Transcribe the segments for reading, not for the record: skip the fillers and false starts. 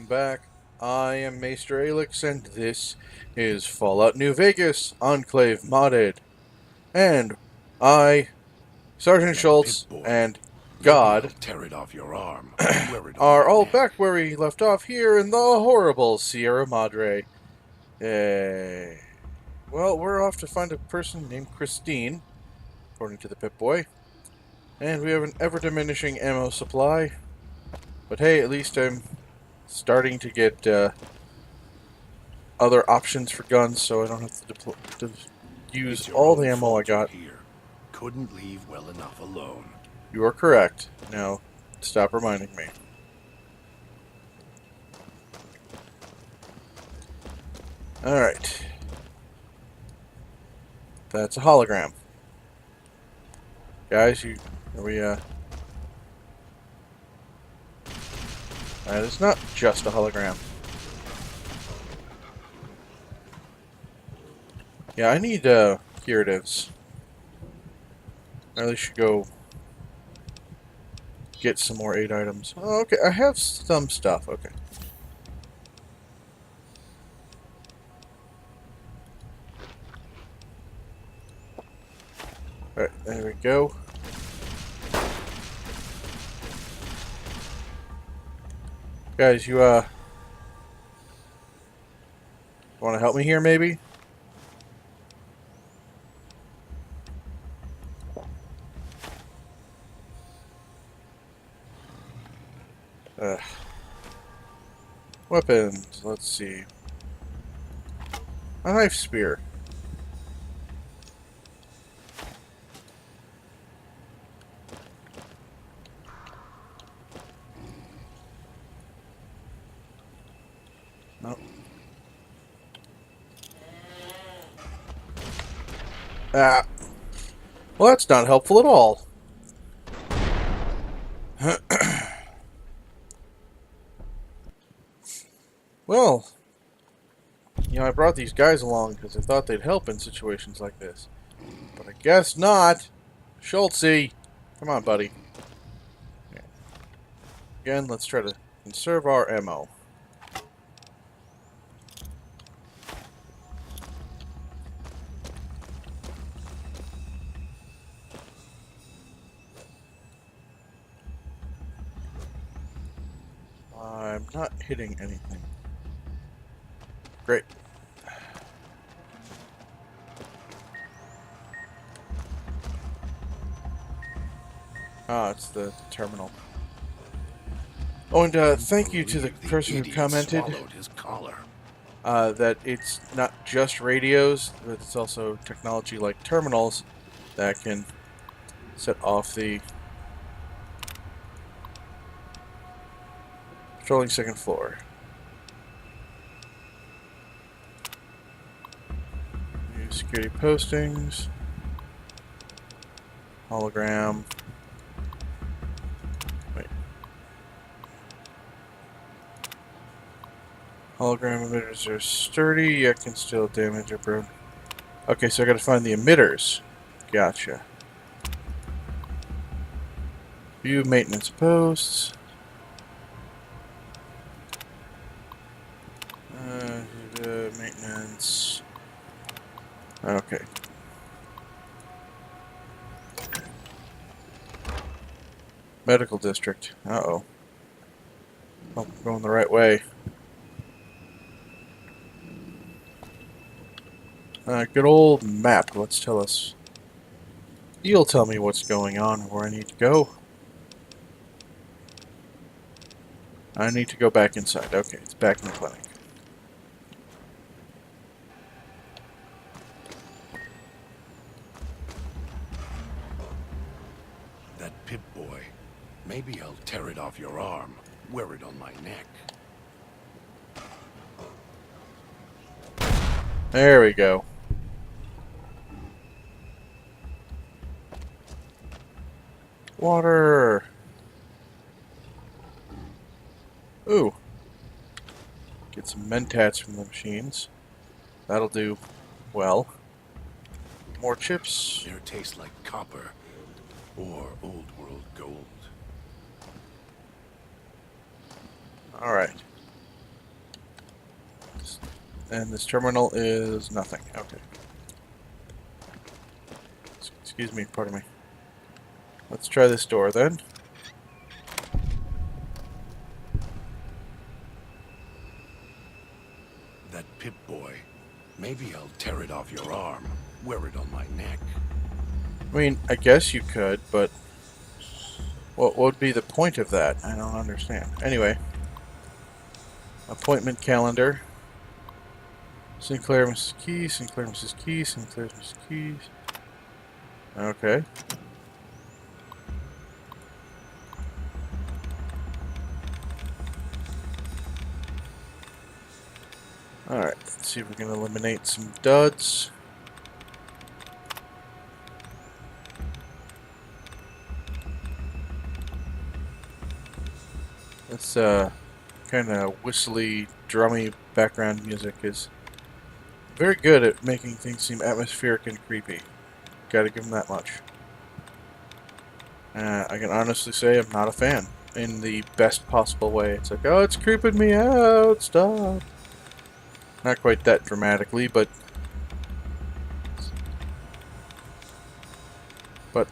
welcome back. I am Maester Aelix, and this is Fallout New Vegas, Enclave modded. And I, Sergeant Now, Schultz, Pip-Boy, and maybe God I'll tear it off your arm and wear it on are my all back neck. where we left off here in the horrible Sierra Madre. Yay. Well, we're off to find a person named Christine, according to the Pip-Boy. And we have an ever-diminishing ammo supply. But hey, at least I'm starting to get other options for guns, so I don't have to use It's your all the own ammo I fault you're got. here. Couldn't leave well enough alone. You are correct. Now, stop reminding me. Alright. That's a hologram. Guys, it's not just a hologram. Yeah, I need, curatives. I really should go get some more 8 items. Oh, okay, I have some stuff, okay. Alright, there we go. Guys, you want to help me here, maybe? Weapons, let's see. A knife spear. No. Ah. Well, that's not helpful at all. Well, I brought these guys along because I thought they'd help in situations like this. But I guess not. Schultzy, come on, buddy. Okay. Again, let's try to conserve our ammo. I'm not hitting anything. Great. Ah, it's the terminal. Oh, and thank you to the person who commented His collar. that it's not just radios, but it's also technology like terminals that can set off the patrolling second floor. New security postings. Hologram. Wait. Hologram emitters are sturdy, yet can still damage a bird. Okay, so I gotta find the emitters. Gotcha. View maintenance posts. Maintenance. Okay. Medical district. Uh-oh. Oh, I'm going the right way. Good old map. Let's tell us. You'll tell me what's going on and where I need to go. I need to go back inside. Okay, it's back in the clinic. That Pip-Boy. Maybe I'll tear it off your arm, wear it on my neck. There we go. Water. Ooh. Get some mentats from the machines. That'll do well. More chips. They taste like copper or old world gold. Alright. And this terminal is nothing. Okay. Excuse me, pardon me. Let's try this door then. That Pip-Boy. Maybe I'll tear it off your arm, wear it on my neck. I mean, I guess you could, but what would be the point of that? I don't understand. Anyway. Appointment calendar. Sinclair, Mrs. Keys, Sinclair, Mrs. Keys, Sinclair, Mrs. Keys. Okay. Alright, let's see if we can eliminate some duds. This kind of whistly, drummy background music is very good at making things seem atmospheric and creepy. Gotta give them that much. I can honestly say I'm not a fan. In the best possible way. It's like, oh, it's creeping me out, stop. Not quite that dramatically, but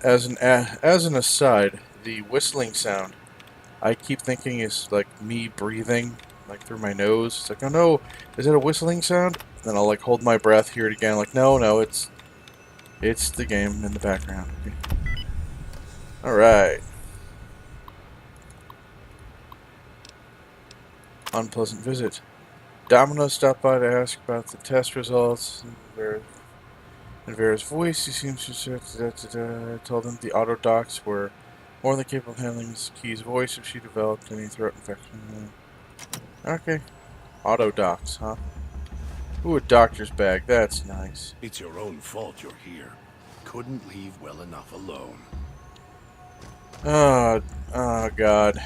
as an aside, the whistling sound I keep thinking is like me breathing like through my nose. It's like, oh no, is it a whistling sound? Then I'll like hold my breath, hear it again, like no, it's the game in the background. Okay. All right. Unpleasant visit. Domino stopped by to ask about the test results. In Vera's voice, he seems to told him the auto docs were more than capable of handling Miss Key's voice if she developed any throat infection. Okay. Auto docs, huh? Ooh, a doctor's bag. That's nice. It's your own fault you're here. Couldn't leave well enough alone. Oh, God.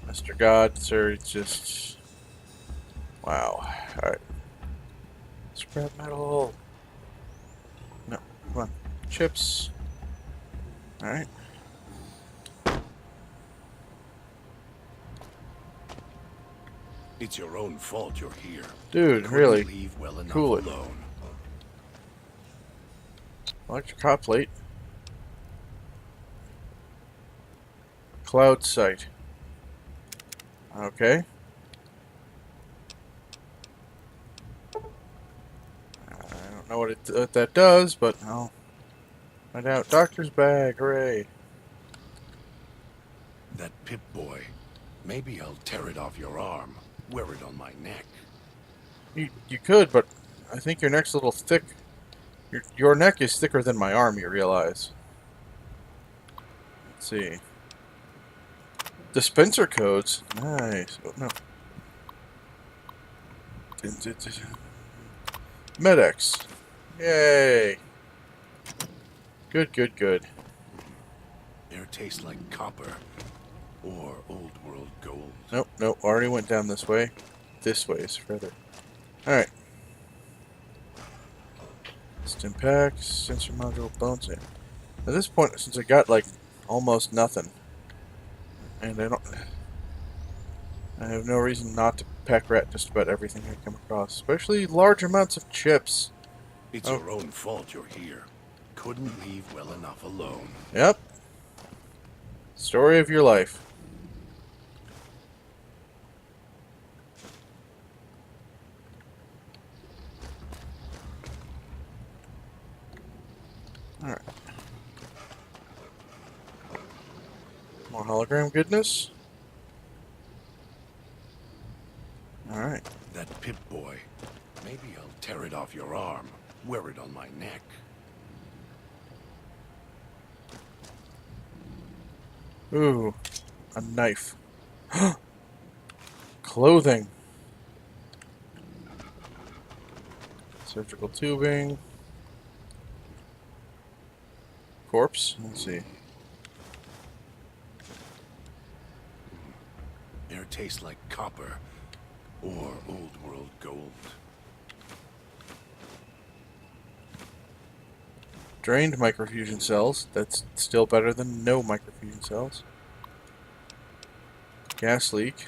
Mr. God, sir, it's just... Wow. Alright. Scrap metal. No, come on. Chips. Alright. It's your own fault you're here. Dude, Couldn't really? leave well enough Cool it. alone. Electric hot plate. Cloud sight. Okay. I don't know what that does, but I'll find out. Doctor's bag, hooray. That Pip-Boy. Maybe I'll tear it off your arm, wear it on my neck. You could, but I think your neck's a little thick. Your neck is thicker than my arm, you realize. Let's see. Dispenser codes. Nice. Oh, no. Medex. Yay. Good, good, good. Air tastes like copper or old world gold. Nope, nope. Already went down this way. This way is further. Alright. Stim packs, sensor module, bones in. At this point, since I got like almost nothing, and I have no reason not to pack rat just about everything I come across, especially large amounts of chips. It's your own fault you're here. Couldn't leave well enough alone. Yep. Story of your life. Alright. More hologram goodness. Alright. That Pip-Boy. Maybe I'll tear it off your arm, wear it on my neck. Ooh. A knife. Clothing. Surgical tubing. Corpse. Let's see. Air tastes like copper or old world gold. Drained microfusion cells. That's still better than no microfusion cells. Gas leak.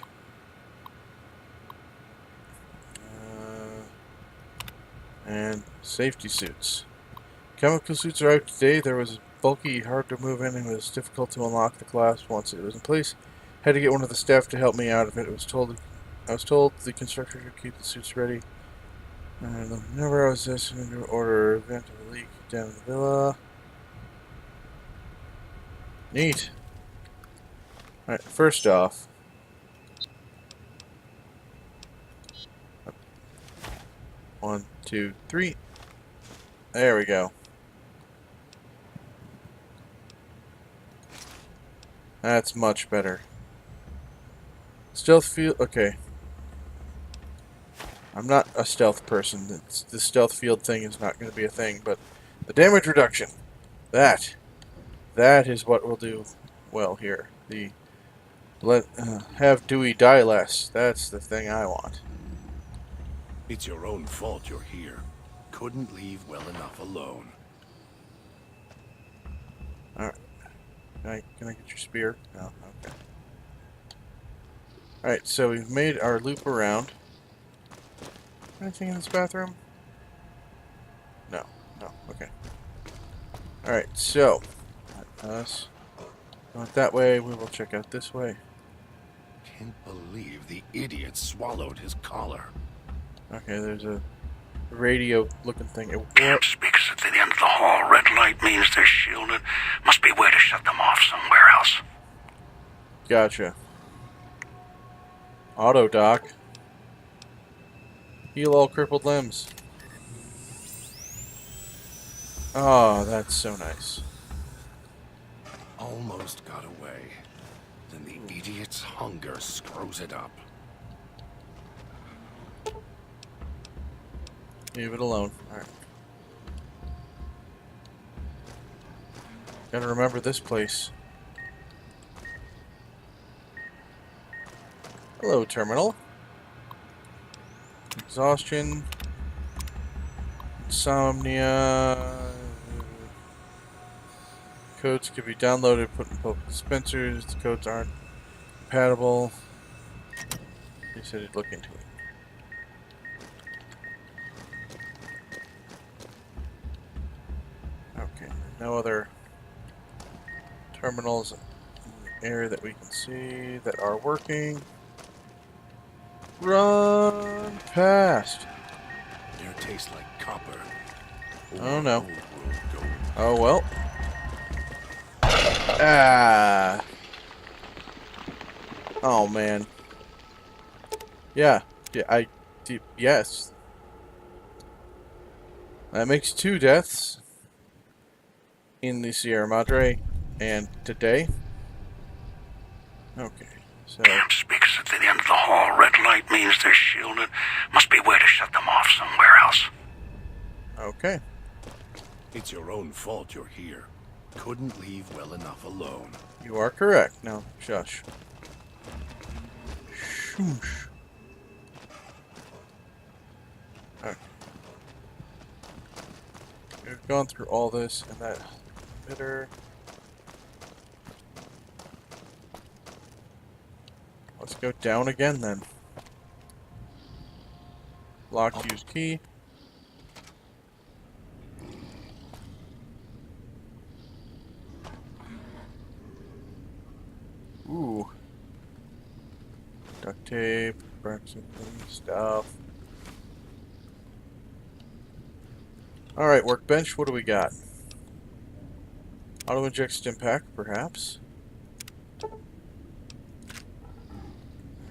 And safety suits. Chemical suits arrived today. There was bulky, hard to move in, and it was difficult to unlock the class once it was in place. Had to get one of the staff to help me out of it. I was told the constructor should keep the suits ready. Whenever I was destined to order event of a leak down in the villa. Neat. Alright, first off. 1, 2, 3. There we go. That's much better. Stealth field. Okay. I'm not a stealth person. The stealth field thing is not going to be a thing, but the damage reduction. That is what will do well here. Have Dewey die less. That's the thing I want. It's your own fault you're here. Couldn't leave well enough alone. Alright. Can I get your spear? No, okay. Alright, so we've made our loop around. Anything in this bathroom? No, okay. Alright, so us not that way, we will check out this way. Can't believe the idiot swallowed his collar. Okay, there's a radio looking thing. Camp speakers at the end of the hall. Red light means they're shielded. Must be a way to shut them off somewhere else. Gotcha. Auto doc. Heal all crippled limbs. Oh, that's so nice. Almost got away. Then the idiot's hunger screws it up. Leave it alone. Alright. Gotta remember this place. Hello, terminal. Exhaustion. Insomnia. Codes can be downloaded, put in public dispensers. The codes aren't compatible. They said he'd look into it. Okay, no other terminals in the area that we can see that are working. Run past. Air tastes like copper. Oh no. Old world gold. Oh well. Ah. Oh man. Yeah. Yes. That makes 2 deaths in the Sierra Madre and today. Okay. So Camp speakers at the end of the hall. Red light means they're shielded. Must be a way to shut them off somewhere else. okay. It's your own fault you're here. Couldn't leave well enough alone. You are correct. Now, shush. Shoosh. Okay. We've gone through all this and that emitter. Let's go down again then. Lock, use key. Ooh. Duct tape, Braxton stuff. Alright, workbench, what do we got? Auto inject stim pack, perhaps. There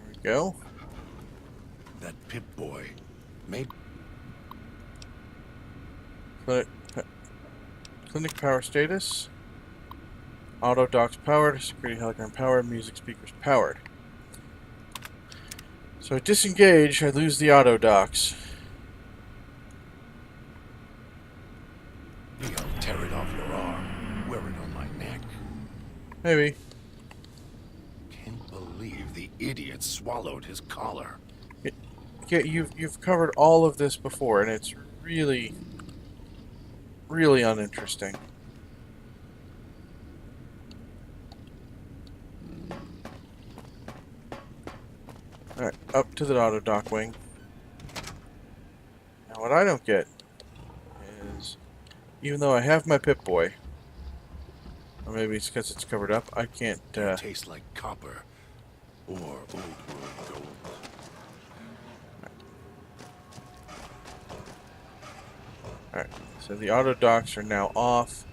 we go. That Pip-Boy. Maybe. Clinic power status. Auto docks powered, security hologram powered, music speakers powered. So I disengage, I lose the auto docks. Maybe I'll tear it off your arm. Wear it on my neck. Maybe. Can't believe the idiot swallowed his collar. Yeah, you've covered all of this before, and it's really, really uninteresting. Alright, up to the auto dock wing. Now what I don't get is, even though I have my Pip-Boy, or maybe it's because it's covered up, I can't, They taste like copper or old world gold. Alright, so the auto docks are now off.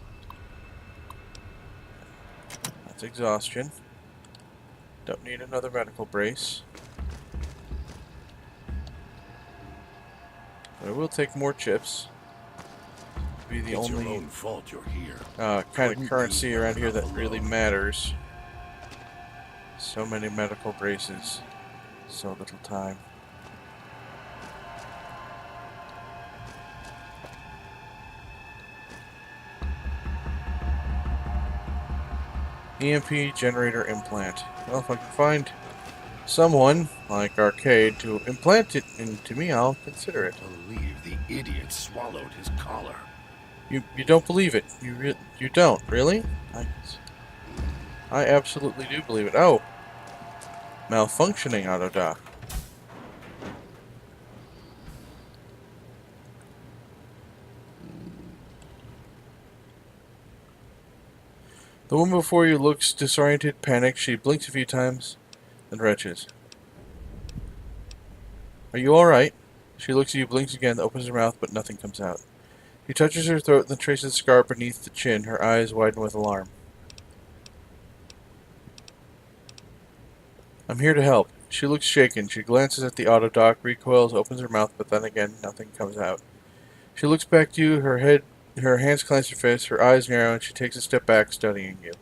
That's exhaustion. Don't need another medical brace. But I will take more chips. Be the It's only your own fault you're here. kind of Couldn't currency leave around here that alone. really matters. So many medical braces. So little time. EMP generator implant. Well, if I can find someone, like Arcade, to implant it into me, I'll consider it. Believe the idiot swallowed his collar. You don't believe it. You don't, really? I absolutely do believe it. Oh! Malfunctioning auto dock. The woman before you looks disoriented, panicked. She blinks a few times, then retches. Are you alright? She looks at you, blinks again, opens her mouth, but nothing comes out. She touches her throat, then traces the scar beneath the chin. Her eyes widen with alarm. I'm here to help. She looks shaken. She glances at the auto dock, recoils, opens her mouth, but then again, nothing comes out. She looks back to you, her hands clench her fists, her eyes narrow, and she takes a step back, studying you.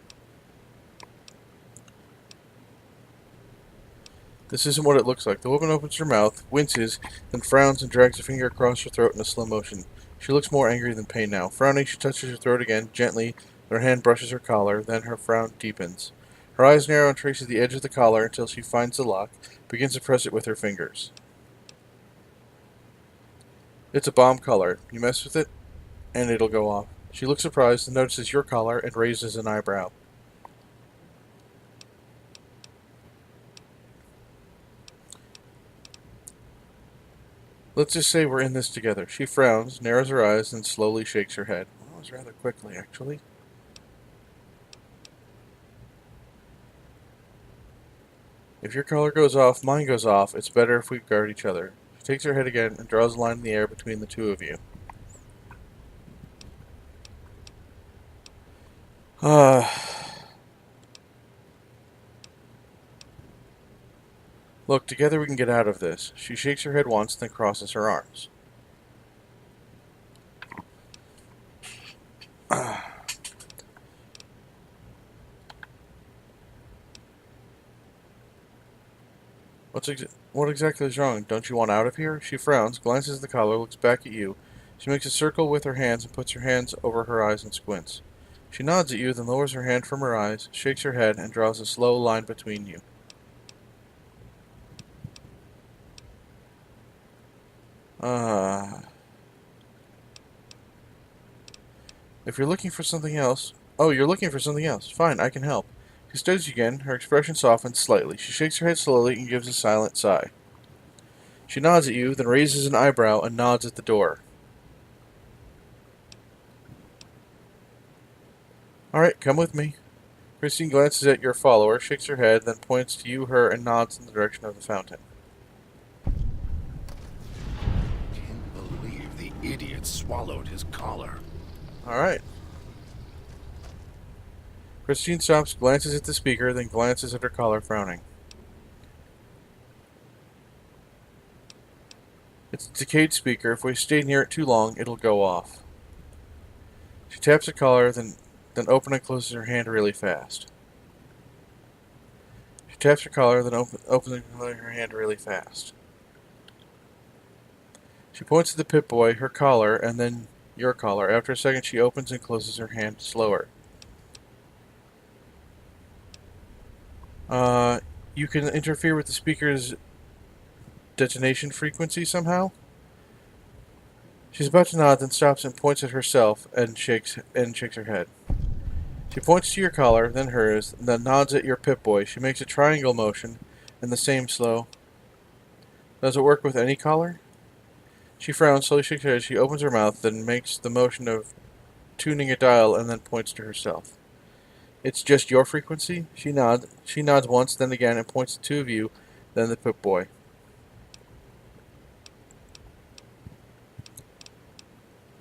This isn't what it looks like. The woman opens her mouth, winces, then frowns and drags a finger across her throat in a slow motion. She looks more angry than pain now. Frowning, she touches her throat again, gently, her hand brushes her collar, then her frown deepens. Her eyes narrow and traces the edge of the collar until she finds the lock, begins to press it with her fingers. It's a bomb collar. You mess with it, and it'll go off. She looks surprised and notices your collar and raises an eyebrow. Let's just say we're in this together. She frowns, narrows her eyes, and slowly shakes her head. Well, that was rather quickly, actually. If your collar goes off, mine goes off. It's better if we guard each other. She takes her head again and draws a line in the air between the two of you. Look, together we can get out of this. She shakes her head once, then crosses her arms. What exactly is wrong? Don't you want out of here? She frowns, glances at the collar, looks back at you. She makes a circle with her hands and puts her hands over her eyes and squints. She nods at you, then lowers her hand from her eyes, shakes her head, and draws a slow line between you. If you're looking for something else... Oh, you're looking for something else. Fine, I can help. She studies you again. Her expression softens slightly. She shakes her head slowly and gives a silent sigh. She nods at you, then raises an eyebrow and nods at the door. Alright, come with me. Christine glances at your follower, shakes her head, then points to you, her, and nods in the direction of the fountain. Can't believe the idiot swallowed his collar. Alright. Christine stops, glances at the speaker, then glances at her collar, frowning. It's a decayed speaker. If we stay near it too long, it'll go off. She taps the collar, then opens and closes her hand really fast. She taps her collar, then opens and closes her hand really fast. She points to the Pip-Boy, her collar, and then your collar. After a second, she opens and closes her hand slower. You can interfere with the speaker's detonation frequency somehow? She's about to nod, then stops and points at herself and shakes her head. She points to your collar, then hers, and then nods at your Pip-Boy. She makes a triangle motion, and the same slow. Does it work with any collar? She frowns, slowly shakes her head. She opens her mouth, then makes the motion of tuning a dial, and then points to herself. It's just your frequency? She nods. She nods once, then again, and points to two of you, then the Pip-Boy.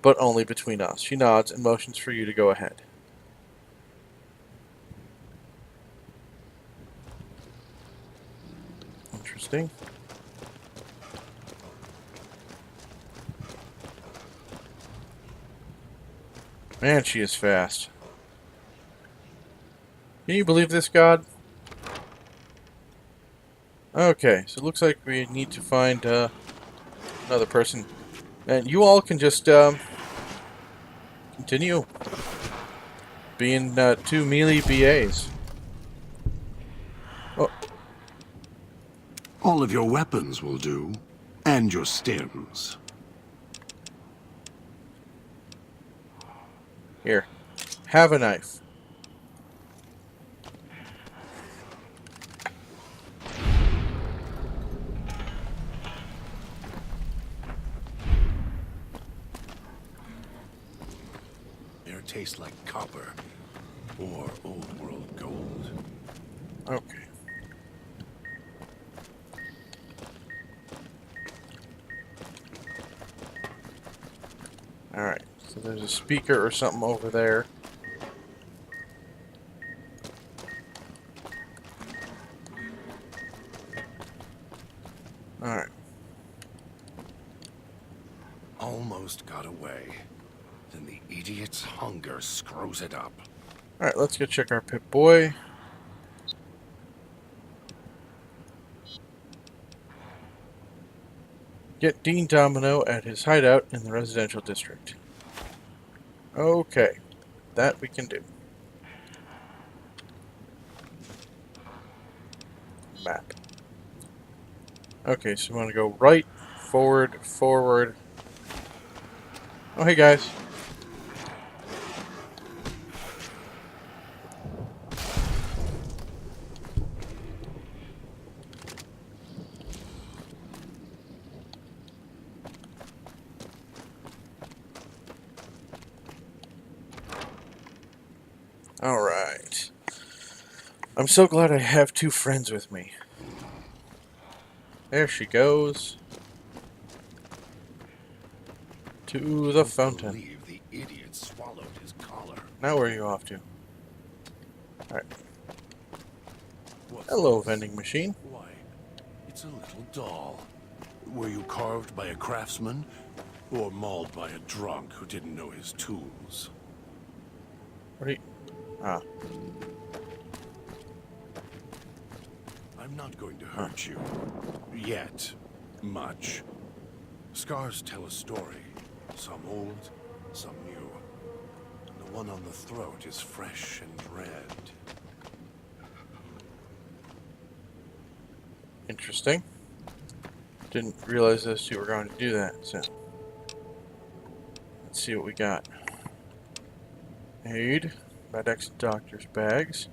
But only between us. She nods and motions for you to go ahead. Interesting. Man, she is fast. Can you believe this, God? Okay, so it looks like we need to find another person. And you all can just continue being two melee BAs. Oh, All of your weapons will do, and your stims. here. Have a knife. Air tastes like copper, or old world gold. Okay. Alright, so there's a speaker or something over there. Alright. Almost got away. Then the idiot's hunger screws it up. Alright, let's go check our Pip-Boy. Get Dean Domino at his hideout in the residential district. Okay, that we can do. Map. Okay, so we want to go right, forward, forward. Oh, hey guys. Alright. I'm so glad I have two friends with me. There she goes. To the fountain. I believe the idiot swallowed his collar. Now where are you off to? Alright. What's Hello, this? vending machine. Why, it's a little doll. Were you carved by a craftsman, or mauled by a drunk who didn't know his tools? What are you... Ah. I'm not going to hurt you. Yet. Much. Scars tell a story. Some old, some new. The one on the throat is fresh and red. Interesting. Didn't realize those two were going to do that, so... Let's see what we got. Aid. Medics and doctor's bags.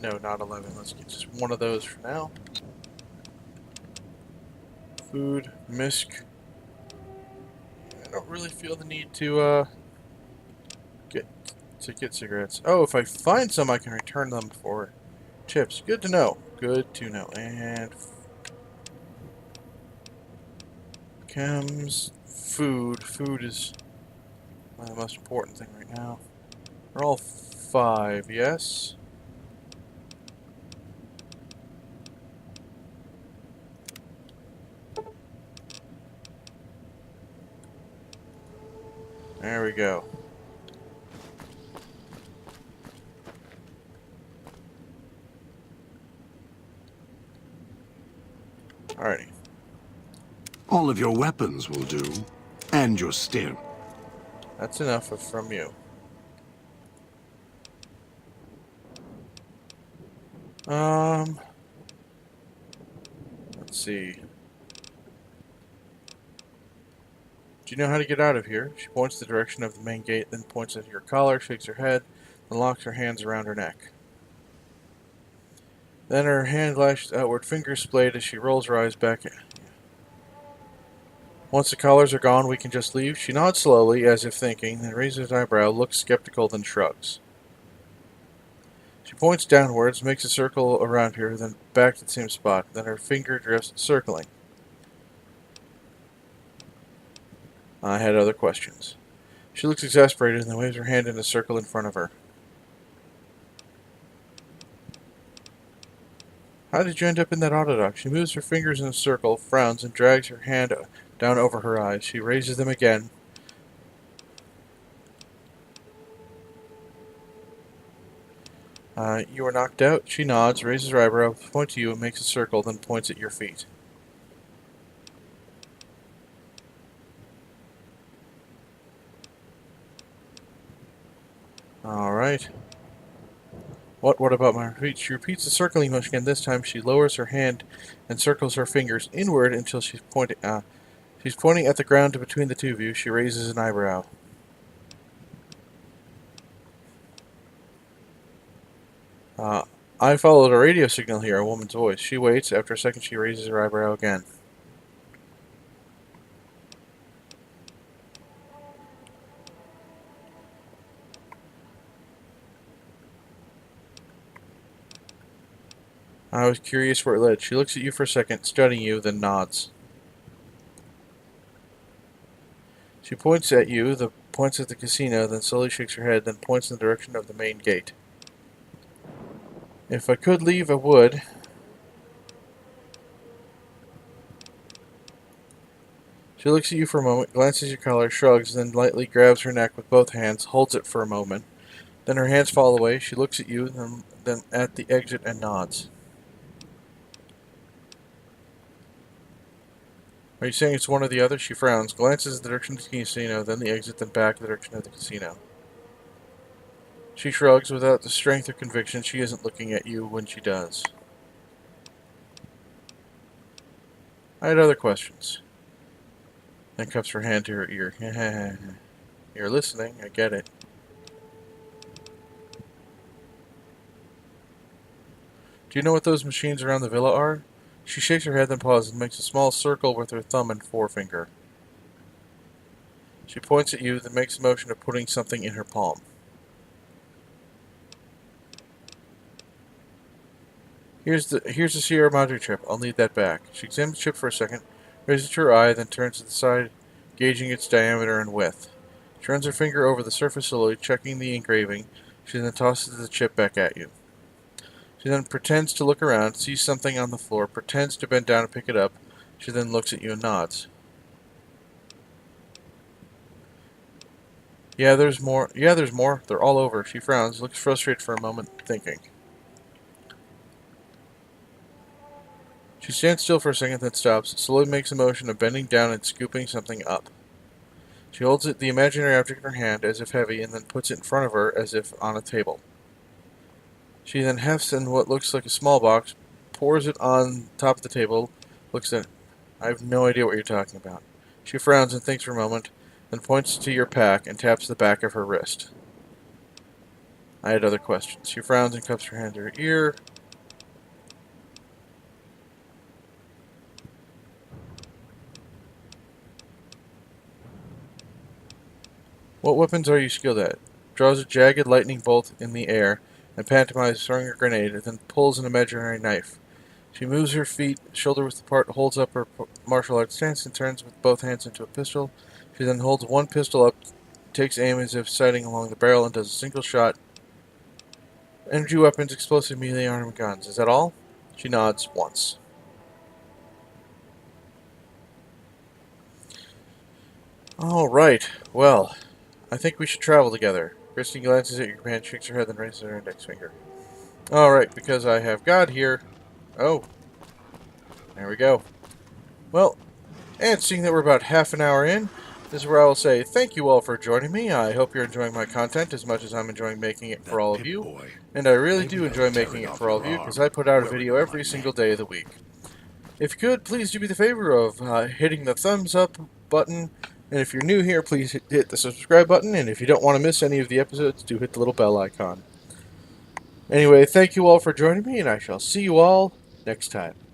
No, not 11. Let's get just one of those for now. Food, misc. I don't really feel the need to get cigarettes. Oh, if I find some, I can return them for chips. Good to know. Good to know. And chems, food. Food is the most important thing right now. We're all 5, yes? There we go. Alrighty. All of your weapons will do, and your stim. That's enough from you. Let's see. Do you know how to get out of here? She points the direction of the main gate, then points at your collar, shakes her head, and locks her hands around her neck. Then her hand lashes outward, fingers splayed as she rolls her eyes back. Once the collars are gone, we can just leave? She nods slowly, as if thinking, then raises an eyebrow, looks skeptical, then shrugs. She points downwards, makes a circle around her, then back to the same spot. Then her finger drifts, circling. I had other questions. She looks exasperated and then waves her hand in a circle in front of her. How did you end up in that autodock? She moves her fingers in a circle, frowns, and drags her hand down over her eyes. She raises them again. You were knocked out? She nods, raises her eyebrow, points to you, and makes a circle, then points at your feet. Alright. What about my feet? She repeats the circling motion again. This time she lowers her hand and circles her fingers inward until she's pointing at the ground between the two of you. She raises an eyebrow. I followed a radio signal here, a woman's voice. She waits. After a second, she raises her eyebrow again. I was curious where it led. She looks at you for a second, studying you, then nods. She points at you, points at the casino, then slowly shakes her head, then points in the direction of the main gate. If I could leave, I would. She looks at you for a moment, glances at your collar, shrugs, then lightly grabs her neck with both hands, holds it for a moment. Then her hands fall away. She looks at you, then at the exit and nods. Are you saying it's one or the other? She frowns, glances in the direction of the casino, then the exit, then back in the direction of the casino. She shrugs without the strength or conviction. She isn't looking at you when she does. I had other questions. Then cups her hand to her ear. You're listening, I get it. Do you know what those machines around the villa are? She shakes her head, then pauses and makes a small circle with her thumb and forefinger. She points at you, then makes a motion of putting something in her palm. Here's the Sierra Madre chip. I'll need that back. She examines the chip for a second, raises her eye, then turns to the side, gauging its diameter and width. She runs her finger over the surface slowly, checking the engraving. She then tosses the chip back at you. She then pretends to look around, sees something on the floor, pretends to bend down and pick it up. She then looks at you and nods. Yeah, there's more. They're all over. She frowns, looks frustrated for a moment, thinking. She stands still for a second, then stops, slowly makes a motion of bending down and scooping something up. She holds the imaginary object in her hand, as if heavy, and then puts it in front of her, as if on a table. She then hefts in what looks like a small box, pours it on top of the table, looks at it. I have no idea what you're talking about. She frowns and thinks for a moment, then points to your pack and taps the back of her wrist. I had other questions. She frowns and cups her hand to her ear. What weapons are you skilled at? Draws a jagged lightning bolt in the air and pantomimes throwing a grenade, and then pulls an imaginary knife. She moves her feet shoulder width apart, holds up her martial arts stance, and turns with both hands into a pistol. She then holds one pistol up, takes aim as if sighting along the barrel, and does a single shot. Energy weapons, explosive melee armed guns. Is that all? She nods once. Alright, well, I think we should travel together. Christine glances at your companion, shakes her head, then raises her index finger. Alright, because I have God here. Oh. There we go. Well, and seeing that we're about half an hour in, this is where I will say thank you all for joining me. I hope you're enjoying my content as much as I'm enjoying making it for all of you. And I really do enjoy making it for all of you, because I put out a video every single day of the week. If you could, please do me the favor of hitting the thumbs up button. And if you're new here, please hit the subscribe button. And if you don't want to miss any of the episodes, do hit the little bell icon. Anyway, thank you all for joining me, and I shall see you all next time.